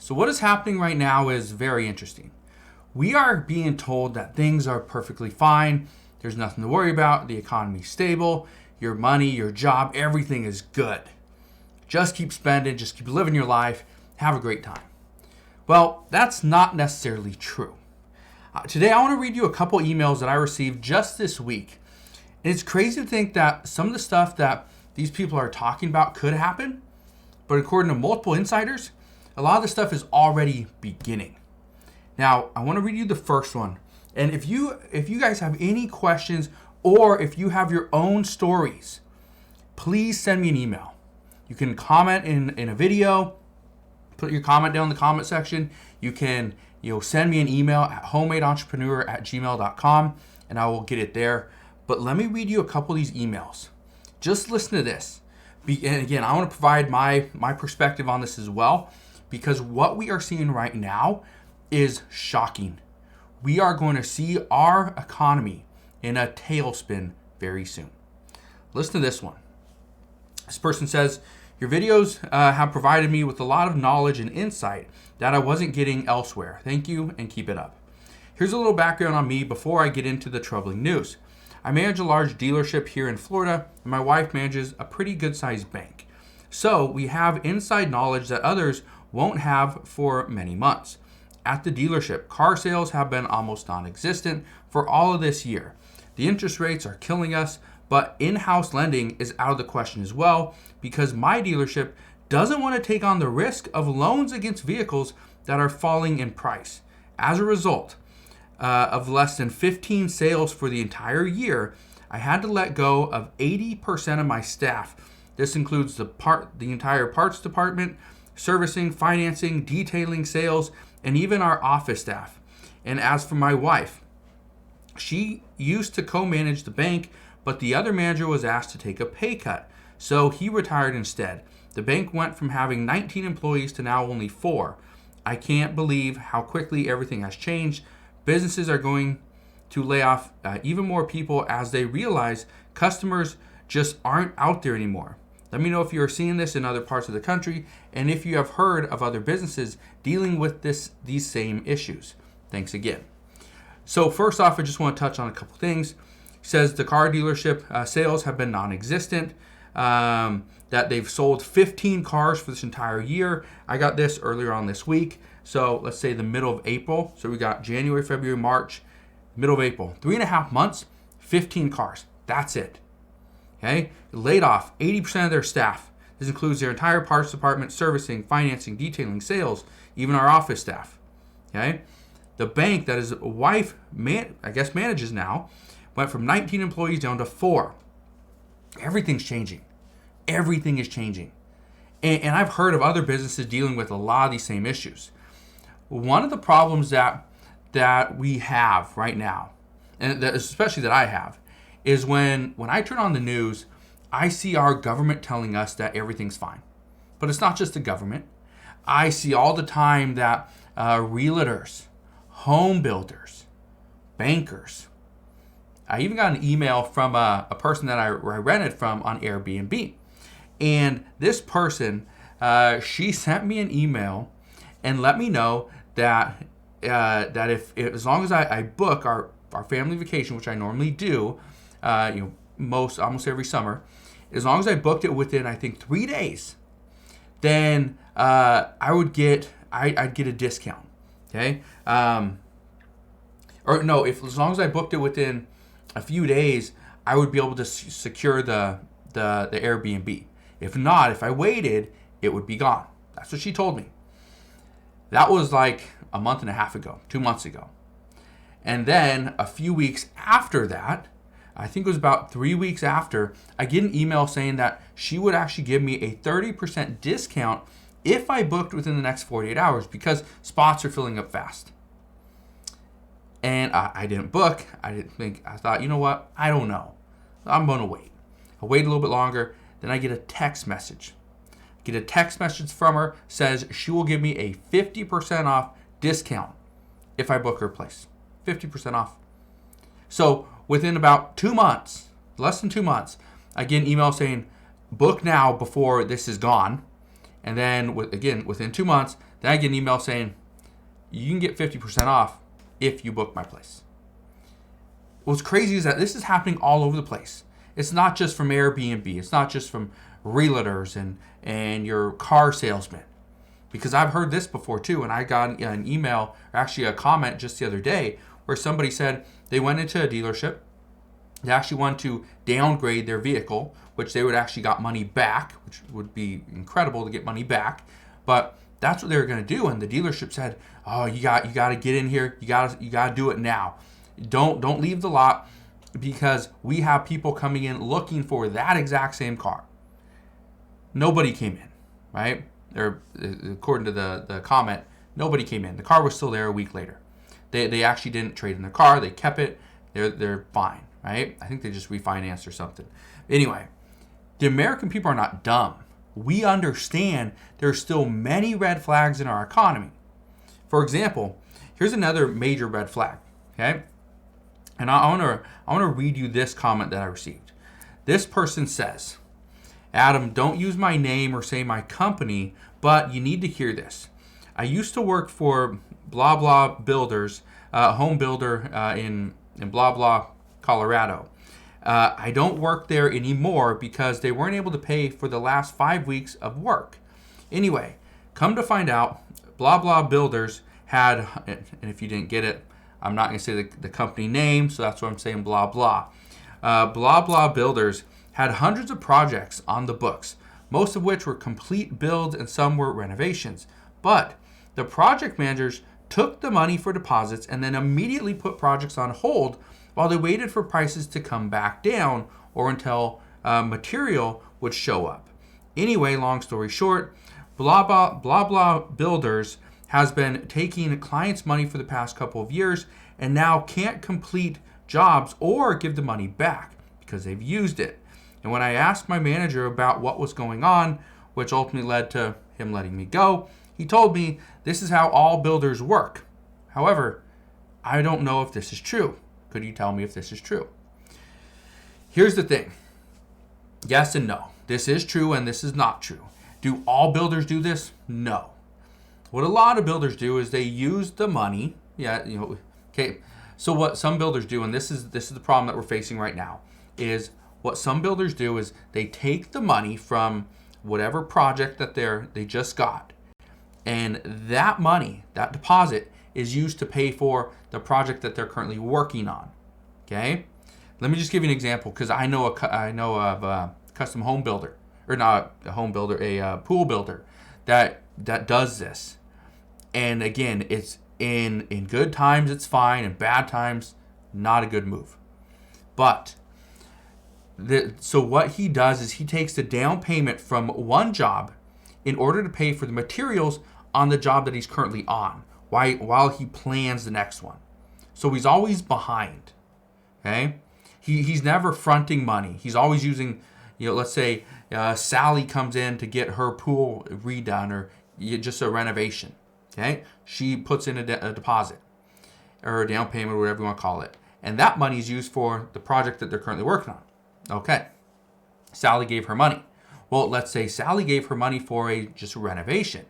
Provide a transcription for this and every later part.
So what is happening right now is very interesting. We are being told that things are perfectly fine. There's nothing to worry about. The economy's stable. Your money, your job, everything is good. Just keep spending. Just keep living your life. Have a great time. Well, that's not necessarily true. Today, I want to read you a couple emails that I received just this week. And it's crazy to think that some of the stuff that these people are talking about could happen. But according to multiple insiders, a lot of the stuff is already beginning. Now, I want to read you the first one. And if you guys have any questions or if you have your own stories, please send me an email. You can comment in a video, put your comment down in the comment section. You can send me an email at homemadeentrepreneur@gmail.com and I will get it there. But let me read you a couple of these emails. Just listen to this. And again, I want to provide my perspective on this as well, because what we are seeing right now is shocking. We are going to see our economy in a tailspin very soon. Listen to this one. This person says, your videos have provided me with a lot of knowledge and insight that I wasn't getting elsewhere. Thank you and keep it up. Here's a little background on me before I get into the troubling news. I manage a large dealership here in Florida, and my wife manages a pretty good-sized bank. So we have inside knowledge that others won't have for many months. At the dealership, car sales have been almost non-existent for all of this year. The interest rates are killing us, but in-house lending is out of the question as well, because my dealership doesn't want to take on the risk of loans against vehicles that are falling in price. As a result of less than 15 sales for the entire year, I had to let go of 80% of my staff. This includes the entire parts department, servicing, financing, detailing, sales, and even our office staff. And as for my wife, she used to co-manage the bank, but the other manager was asked to take a pay cut, so he retired instead. The bank went from having 19 employees to now only 4. I can't believe how quickly everything has changed. Businesses are going to lay off even more people as they realize customers just aren't out there anymore. Let me know if you're seeing this in other parts of the country and if you have heard of other businesses dealing with these same issues. Thanks again. So first off, I just want to touch on a couple things. It says the car dealership sales have been non-existent, that they've sold 15 cars for this entire year. I got this earlier on this week. So let's say the middle of April. So we got January, February, March, middle of April. 3.5 months, 15 cars. That's it. Okay, laid off 80% of their staff. This includes their entire parts department, servicing, financing, detailing, sales, even our office staff. Okay, the bank that his wife manages now went from 19 employees down to 4. Everything's changing. Everything is changing, and I've heard of other businesses dealing with a lot of these same issues. One of the problems that we have right now, and especially that I have, is when I turn on the news, I see our government telling us that everything's fine. But it's not just the government. I see all the time that realtors, home builders, bankers. I even got an email from a person that I rented from on Airbnb. And this person, she sent me an email and let me know that if as long as I book our family vacation, which I normally do, almost every summer, as long as I booked it within, I think, 3 days, then I'd get a discount. Okay, as long as I booked it within a few days, I would be able to secure the Airbnb. If not, if I waited, it would be gone. That's what she told me. That was like a month and a half ago, 2 months ago. And then a few weeks after that, I think it was about 3 weeks after, I get an email saying that she would actually give me a 30% discount if I booked within the next 48 hours because spots are filling up fast. And I didn't book. I thought, you know what? I don't know. I'm going to wait. I wait a little bit longer. Then I get a text message. From her, says she will give me a 50% off discount if I book her place. 50% off. So within about 2 months, less than 2 months, I get an email saying, book now before this is gone. And then within 2 months, Then I get an email saying, you can get 50% off if you book my place. What's crazy is that this is happening all over the place. It's not just from Airbnb. It's not just from realtors and your car salesman. Because I've heard this before too, and I got an email, or actually a comment just the other day, where somebody said they went into a dealership, they actually wanted to downgrade their vehicle, which they would actually got money back, which would be incredible to get money back, but that's what they were going to do. And the dealership said, "Oh, you got to get in here. You got to do it now. Don't leave the lot, because we have people coming in looking for that exact same car." Nobody came in, right? Or according to the comment, nobody came in. The car was still there a week later. They actually didn't trade in the car. They kept it. They're fine, right? I think they just refinanced or something. Anyway, the American people are not dumb. We understand there's still many red flags in our economy. For example, here's another major red flag, okay? And I want to read you this comment that I received. This person says, "Adam, don't use my name or say my company, but you need to hear this. I used to work for blah blah builders, home builder in blah blah, Colorado. I don't work there anymore because they weren't able to pay for the last 5 weeks of work. Anyway, come to find out, blah blah builders had," and if you didn't get it, I'm not going to say the company name, so that's why I'm saying blah blah. Blah blah builders had hundreds of projects on the books, most of which were complete builds and some were renovations. But the project managers took the money for deposits and then immediately put projects on hold while they waited for prices to come back down or until material would show up. Anyway, long story short, blah blah builders has been taking clients' money for the past couple of years and now can't complete jobs or give the money back because they've used it. And when I asked my manager about what was going on, which ultimately led to him letting me go, he told me this is how all builders work. However, I don't know if this is true. Could you tell me if this is true? Here's the thing. Yes and no. This is true and this is not true. Do all builders do this? No. What a lot of builders do is they use the money. Okay. So what some builders do, and this is the problem that we're facing right now, is what some builders do is they take the money from whatever project that they just got, and that money, that deposit, is used to pay for the project that they're currently working on. Okay, let me just give you an example, because I know of a custom home builder, or not a home builder, a pool builder that does this. And again, it's in good times it's fine, in bad times not a good move. But so what he does is he takes the down payment from one job in order to pay for the materials on the job that he's currently on, while he plans the next one. So he's always behind. Okay, he's never fronting money. He's always using, let's say Sally comes in to get her pool redone or just a renovation. Okay, she puts in a deposit or a down payment, or whatever you want to call it, and that money is used for the project that they're currently working on. Okay, Sally gave her money. Well, let's say Sally gave her money for just a renovation,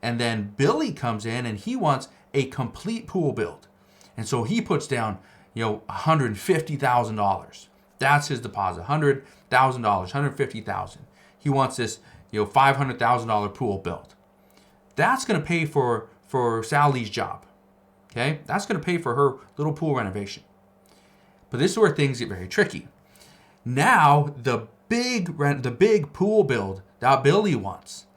and then Billy comes in and he wants a complete pool build, and so he puts down $150,000. That's his deposit, $100,000, $150,000. He wants this $500,000 pool built. That's going to pay for Sally's job. Okay, that's going to pay for her little pool renovation. But this is where things get very tricky. Now the big pool build that Billy wants,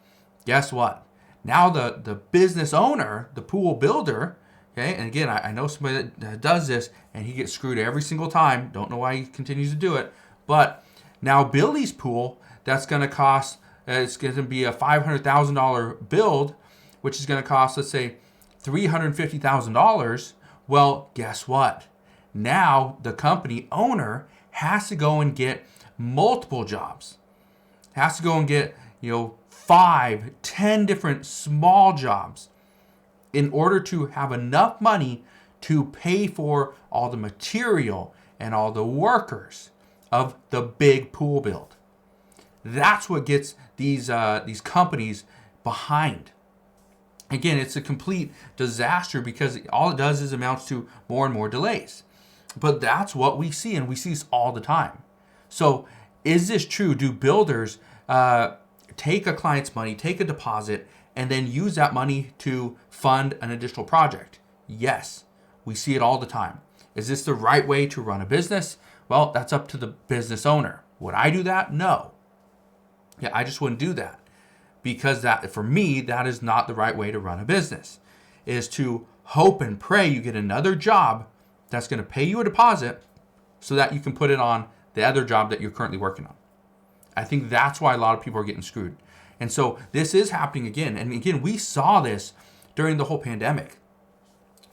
guess what? Now the business owner, the pool builder, okay, and again, I know somebody that does this and he gets screwed every single time. Don't know why he continues to do it. But now Billy's pool, that's going to cost, it's going to be a $500,000 build, which is going to cost, let's say, $350,000. Well, guess what? Now the company owner has to go and get multiple jobs. Has to go and get 5, 10 different small jobs in order to have enough money to pay for all the material and all the workers of the big pool build. That's what gets these companies behind. Again, it's a complete disaster because all it does is amounts to more and more delays. But that's what we see, and we see this all the time. So is this true? Do builders take a client's money, take a deposit, and then use that money to fund an additional project? Yes, we see it all the time. Is this the right way to run a business? Well, that's up to the business owner. Would I do that? No. Yeah, I just wouldn't do that, because that, for me, that is not the right way to run a business. It is to hope and pray you get another job that's going to pay you a deposit so that you can put it on the other job that you're currently working on. I think that's why a lot of people are getting screwed. And so this is happening again. And again, we saw this during the whole pandemic.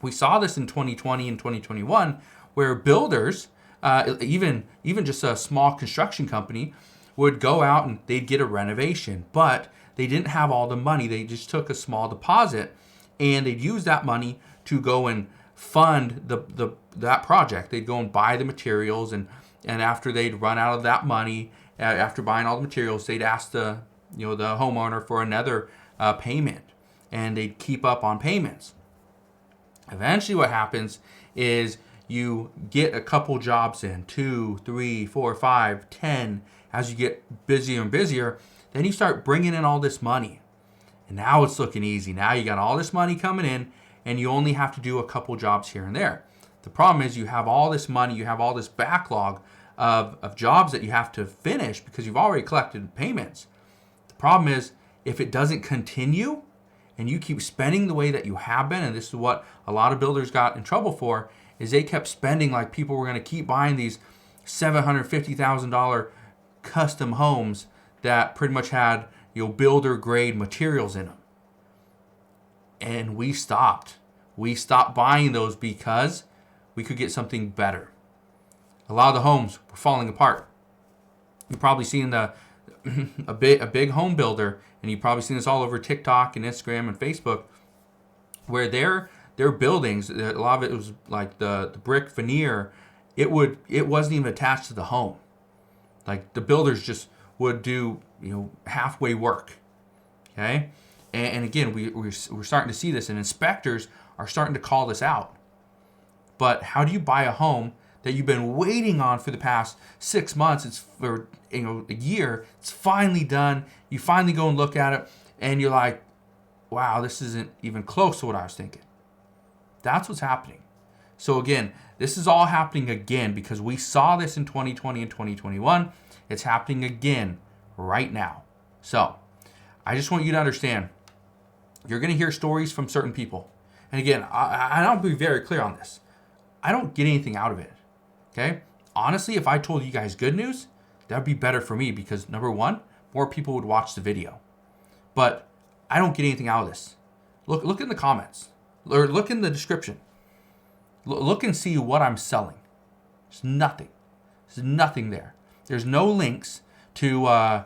We saw this in 2020 and 2021, where builders, even just a small construction company, would go out and they'd get a renovation, but they didn't have all the money. They just took a small deposit, and they'd use that money to go and fund that project. They'd go and buy the materials, and after they'd run out of that money, after buying all the materials, they'd ask the homeowner for another payment, and they'd keep up on payments. Eventually what happens is you get a couple jobs in, 2, 3, 4, 5, 10. As you get busier and busier, then you start bringing in all this money. And now it's looking easy. Now you got all this money coming in, and you only have to do a couple jobs here and there. The problem is you have all this money, you have all this backlog of jobs that you have to finish because you've already collected payments. The problem is if it doesn't continue and you keep spending the way that you have been, and this is what a lot of builders got in trouble for, is they kept spending like people were going to keep buying these $750,000 custom homes that pretty much had builder grade materials in them. And we stopped. We stopped buying those because we could get something better. A lot of the homes were falling apart. You've probably seen a big home builder, and you've probably seen this all over TikTok and Instagram and Facebook, where their buildings, a lot of it was like the brick veneer, it wasn't even attached to the home. Like the builders just would do halfway work. Okay, and again we're starting to see this, and inspectors are starting to call this out. But how do you buy a home that you've been waiting on for the past 6 months? It's for a year. It's finally done. You finally go and look at it, and you're like, wow, this isn't even close to what I was thinking. That's what's happening. So again, this is all happening again because we saw this in 2020 and 2021. It's happening again right now. So I just want you to understand, you're going to hear stories from certain people. And again, I'll be very clear on this. I don't get anything out of it. Okay? Honestly, if I told you guys good news, that would be better for me because number one, more people would watch the video. But I don't get anything out of this. Look in the comments or look in the description. Look and see what I'm selling. There's nothing. There's nothing there. There's no links to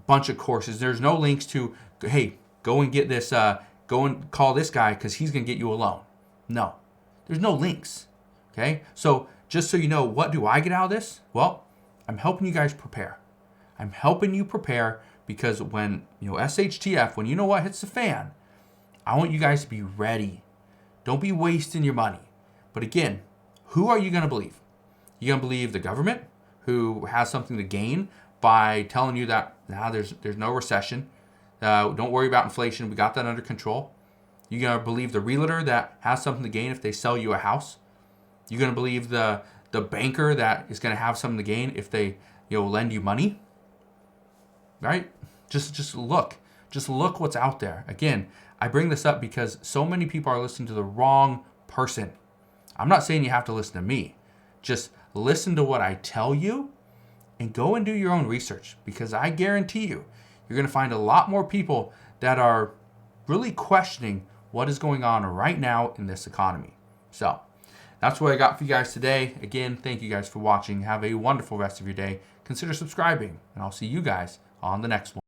bunch of courses. There's no links to, hey, go and get this, go and call this guy because he's going to get you a loan. No. There's no links. Okay? So just so you know, what do I get out of this? Well, I'm helping you guys prepare. I'm helping you prepare because when, SHTF, when you know what hits the fan, I want you guys to be ready. Don't be wasting your money. But again, who are you going to believe? You going to believe the government, who has something to gain by telling you that there's no recession, don't worry about inflation, we got that under control? You going to believe the realtor that has something to gain if they sell you a house? You going to believe the banker that is going to have something to gain if they lend you money? Right? Just look what's out there. Again, I bring this up because so many people are listening to the wrong person. I'm not saying you have to listen to me. Just listen to what I tell you and go and do your own research, because I guarantee you're going to find a lot more people that are really questioning what is going on right now in this economy. So that's what I got for you guys today. Again, thank you guys for watching. Have a wonderful rest of your day. Consider subscribing, and I'll see you guys on the next one.